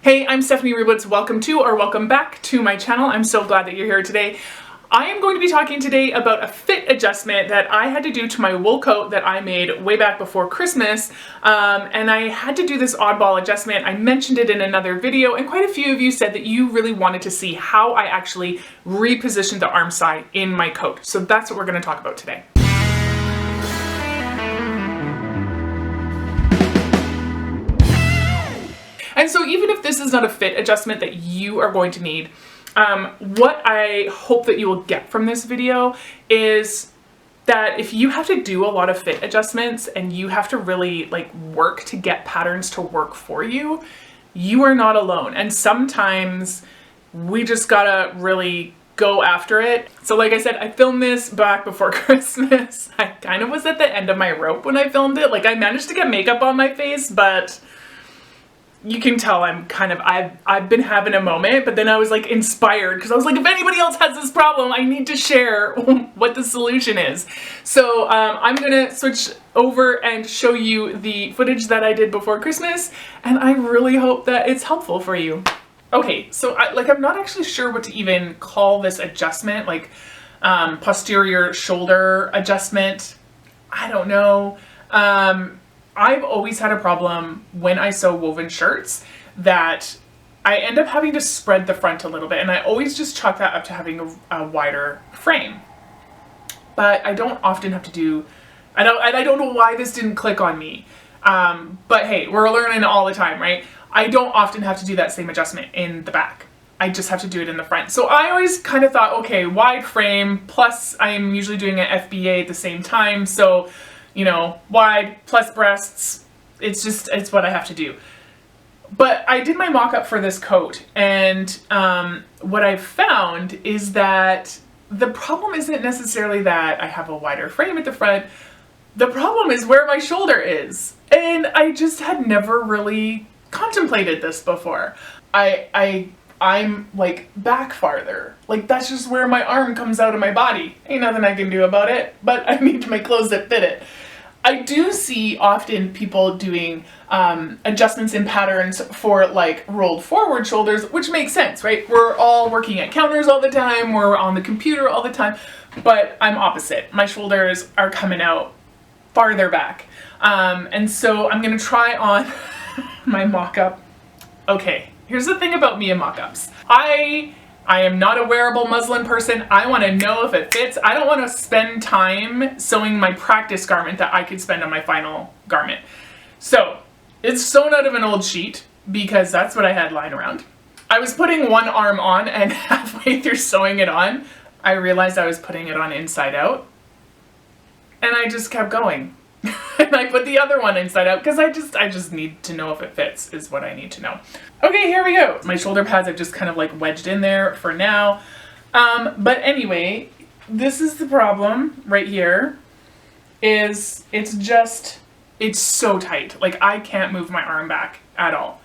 Hey, I'm Stephanie Rublitz. Welcome to or welcome back to my channel. I'm so glad that you're here today. I am going to be talking today about a fit adjustment that I had to do to my wool coat that I made way back before Christmas. And I had to do this oddball adjustment. I mentioned it in another video, and quite a few of you said that you really wanted to see how I actually repositioned the armscye in my coat. So that's what we're going to talk about today. And so even if this is not a fit adjustment that you are going to need, what I hope that you will get from this video is that if you have to do a lot of fit adjustments and you have to really work to get patterns to work for you, you are not alone. And sometimes we just gotta really go after it. So like I said, I filmed this back before Christmas. I kind of was at the end of my rope when I filmed it. I managed to get makeup on my face, but you can tell I've been having a moment, but then I was inspired because I was if anybody else has this problem, I need to share what the solution is. So I'm gonna switch over and show you the footage that I did before Christmas, and I really hope that it's helpful for you. Okay, so I'm not actually sure what to even call this adjustment, posterior shoulder adjustment. I don't know. I've always had a problem when I sew woven shirts that I end up having to spread the front a little bit, and I always just chalk that up to having a wider frame. But I don't often have to do, I don't know why this didn't click on me. But hey, we're learning all the time, right? I don't often have to do that same adjustment in the back. I just have to do it in the front. So I always kind of thought, okay, wide frame, plus I'm usually doing an FBA at the same time. So wide plus breasts, it's what I have to do. But I did my mock-up for this coat, and what I've found is that the problem isn't necessarily that I have a wider frame at the front. The problem is where my shoulder is. And I just had never really contemplated this before. I'm back farther. That's just where my arm comes out of my body. Ain't nothing I can do about it, but I need my clothes that fit it. I do see often people doing adjustments in patterns for rolled forward shoulders, which makes sense, right? We're all working at counters all the time, we're on the computer all the time, but I'm opposite. My shoulders are coming out farther back. And so I'm gonna try on my mock-up. Okay, here's the thing about me and mock-ups. I am not a wearable muslin person. I want to know if it fits. I don't want to spend time sewing my practice garment that I could spend on my final garment. So it's sewn out of an old sheet because that's what I had lying around. I was putting one arm on, and halfway through sewing it on, I realized I was putting it on inside out, and I just kept going. And I put the other one inside out because I just need to know if it fits is what I need to know. Okay, here we go. My shoulder pads I've just kind of wedged in there for now. But anyway, this is the problem right here, is it's so tight. I can't move my arm back at all.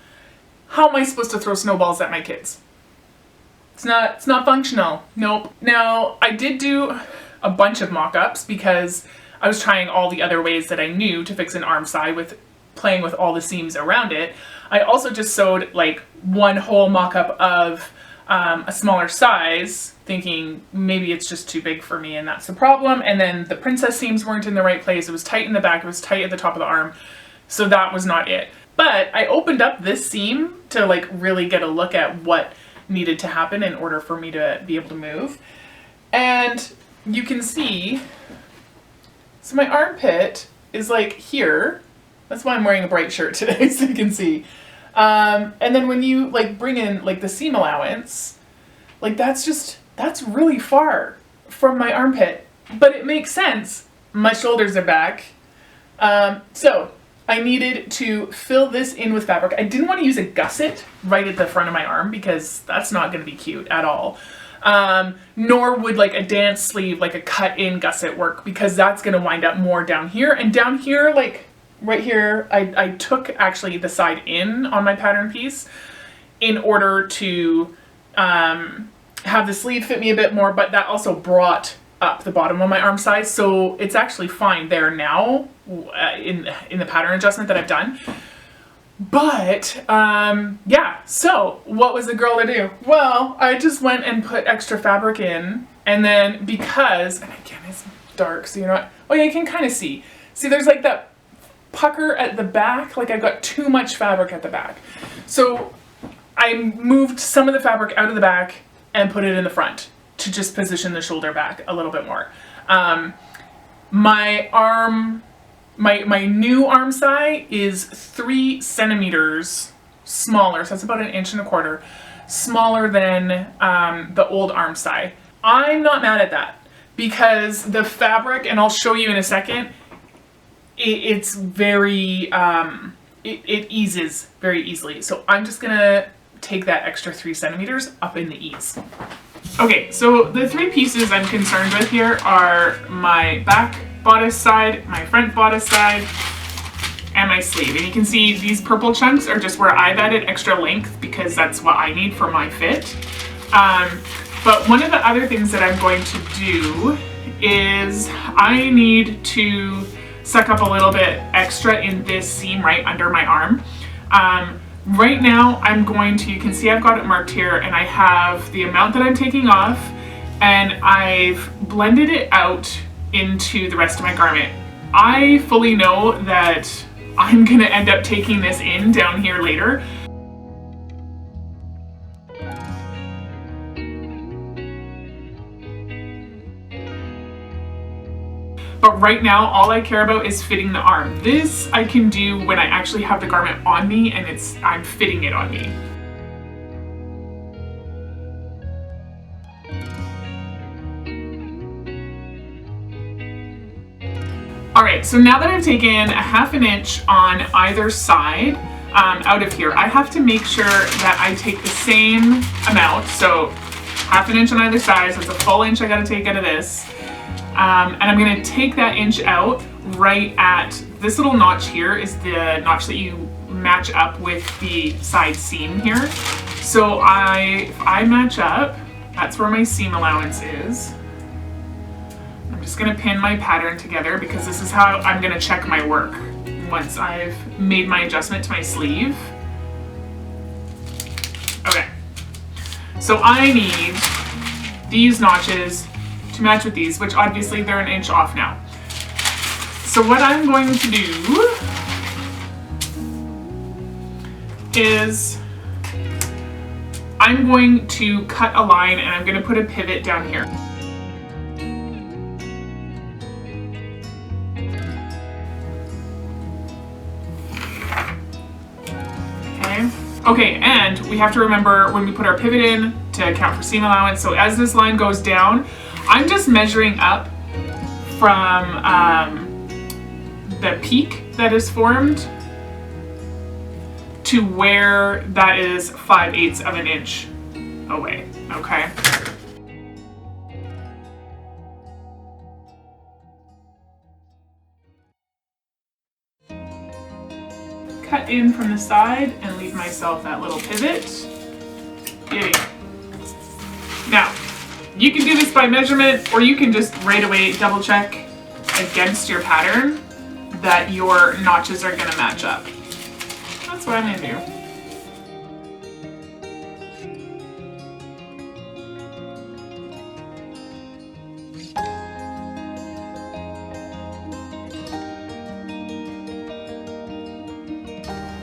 How am I supposed to throw snowballs at my kids? It's not functional. Nope. Now, I did do a bunch of mock-ups because I was trying all the other ways that I knew to fix an armscye with playing with all the seams around it. I also just sewed one whole mock-up of a smaller size, thinking maybe it's just too big for me and that's the problem. And then the princess seams weren't in the right place. It was tight in the back, it was tight at the top of the arm. So that was not it. But I opened up this seam to really get a look at what needed to happen in order for me to be able to move. And you can see, so my armpit is here. That's why I'm wearing a bright shirt today, so you can see. And then when you bring in the seam allowance, that's really far from my armpit. But it makes sense. My shoulders are back. So I needed to fill this in with fabric. I didn't want to use a gusset right at the front of my arm because that's not going to be cute at all. Nor would a dance sleeve, a cut-in gusset work, because that's going to wind up more down here. And down here, right here, I took actually the side in on my pattern piece in order to have the sleeve fit me a bit more, but that also brought up the bottom of my armscye, so it's actually fine there now in the pattern adjustment that I've done. But, yeah, so what was the girl to do? Well, I just went and put extra fabric in, and then because, and again, it's dark, so you know what, oh yeah, you can kind of see. See, there's like that pucker at the back, like I've got too much fabric at the back. So I moved some of the fabric out of the back and put it in the front to just position the shoulder back a little bit more. My new Armscye is 3 centimeters smaller, so that's about 1.25 inches smaller than the old Armscye. I'm not mad at that because the fabric, and I'll show you in a second, it's very, it eases very easily. So I'm just gonna take that extra 3 centimeters up in the ease. Okay, so the 3 pieces I'm concerned with here are my back bodice side, my front bodice side, and my sleeve. And you can see these purple chunks are just where I've added extra length because that's what I need for my fit. But one of the other things that I'm going to do is I need to suck up a little bit extra in this seam right under my arm. Right now I'm going to, you can see I've got it marked here, and I have the amount that I'm taking off, and I've blended it out into the rest of my garment. I fully know that I'm gonna end up taking this in down here later. But right now, all I care about is fitting the arm. This I can do when I actually have the garment on me and I'm fitting it on me. All right, so now that I've taken 1/2 inch on either side out of here, I have to make sure that I take the same amount. So 1/2 inch on either side, so it's a full inch I gotta take out of this. And I'm gonna take that inch out right at this little notch here is the notch that you match up with the side seam here. So if I match up, that's where my seam allowance is. I'm just gonna pin my pattern together because this is how I'm gonna check my work once I've made my adjustment to my sleeve. Okay, so I need these notches to match with these, which obviously they're 1 inch off now. So what I'm going to do is I'm going to cut a line and I'm going to put a pivot down here. Okay, and we have to remember when we put our pivot in to account for seam allowance. So as this line goes down, I'm just measuring up from the peak that is formed to where that is 5/8 of an inch away, okay? Cut in from the side and leave myself that little pivot. Yay. Now, you can do this by measurement, or you can just right away double check against your pattern that your notches are gonna match up. That's what I'm gonna do.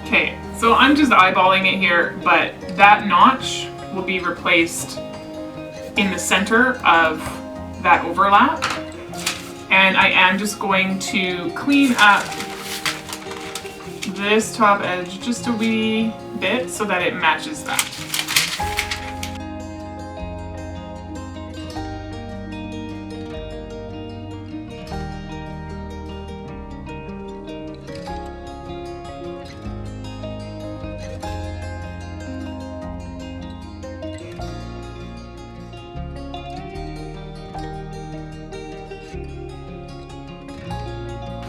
Okay, so I'm just eyeballing it here, but that notch will be replaced in the center of that overlap. And I am just going to clean up this top edge just a wee bit so that it matches that.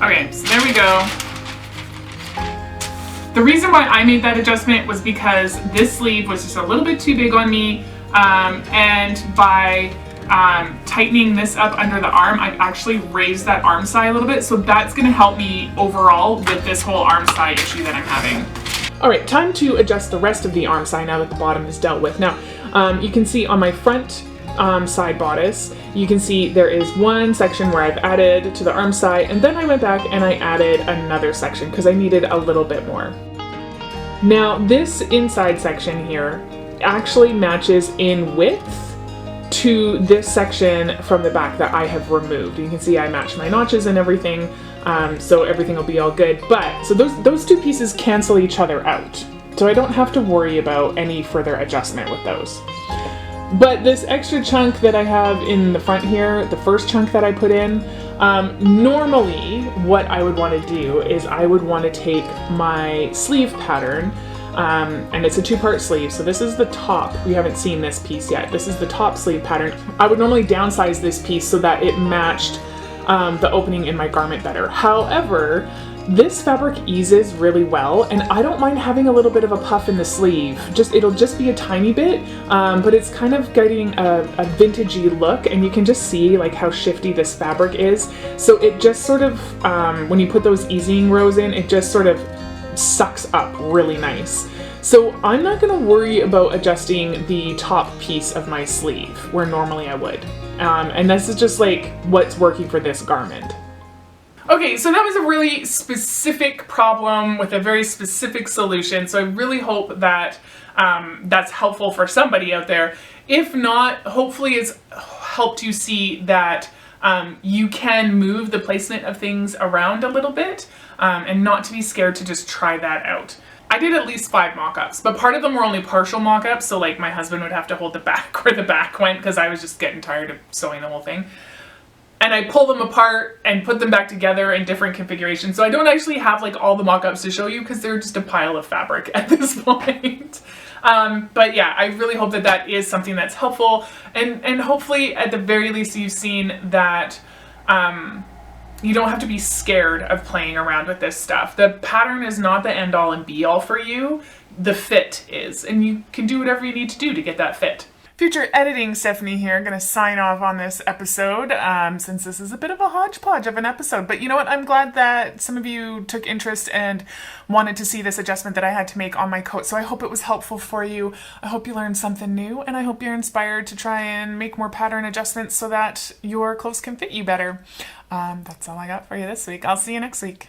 Okay, so there we go. The reason why I made that adjustment was because this sleeve was just a little bit too big on me, and by tightening this up under the arm, I've actually raised that Armscye a little bit, so that's gonna help me overall with this whole Armscye issue that I'm having. All right, time to adjust the rest of the Armscye now that the bottom is dealt with. Now, you can see on my front side bodice, you can see there is one section where I've added to the Armscye, and then I went back and I added another section because I needed a little bit more. Now, this inside section here actually matches in width to this section from the back that I have removed. You can see I matched my notches and everything, so everything will be all good. But, so those two pieces cancel each other out. So I don't have to worry about any further adjustment with those. But this extra chunk that I have in the front here, the first chunk that I put in, normally what I would want to do is I would want to take my sleeve pattern, and it's a 2-part sleeve, so this is the top. We haven't seen this piece yet. This is the top sleeve pattern. I would normally downsize this piece so that it matched the opening in my garment better. However, this fabric eases really well, and I don't mind having a little bit of a puff in the sleeve. It'll just be a tiny bit, but it's kind of getting a vintagey look, and you can just see like how shifty this fabric is. So it just sort of, when you put those easing rows in, it just sort of sucks up really nice. So I'm not going to worry about adjusting the top piece of my sleeve where normally I would. And this is just like what's working for this garment. Okay, so that was a really specific problem with a very specific solution, so I really hope that that's helpful for somebody out there. If not, hopefully it's helped you see that you can move the placement of things around a little bit, and not to be scared to just try that out. I did at least 5 mock-ups, but part of them were only partial mock-ups, so like my husband would have to hold the back where the back went because I was just getting tired of sewing the whole thing. And I pull them apart and put them back together in different configurations. So I don't actually have like all the mock-ups to show you because they're just a pile of fabric at this point. But yeah, I really hope that that is something that's helpful. And hopefully at the very least you've seen that you don't have to be scared of playing around with this stuff. The pattern is not the end all and be all for you. The fit is, and you can do whatever you need to do to get that fit. Future editing Stephanie here. I'm going to sign off on this episode since this is a bit of a hodgepodge of an episode. But you know what? I'm glad that some of you took interest and wanted to see this adjustment that I had to make on my coat. So I hope it was helpful for you. I hope you learned something new, and I hope you're inspired to try and make more pattern adjustments so that your clothes can fit you better. That's all I got for you this week. I'll see you next week.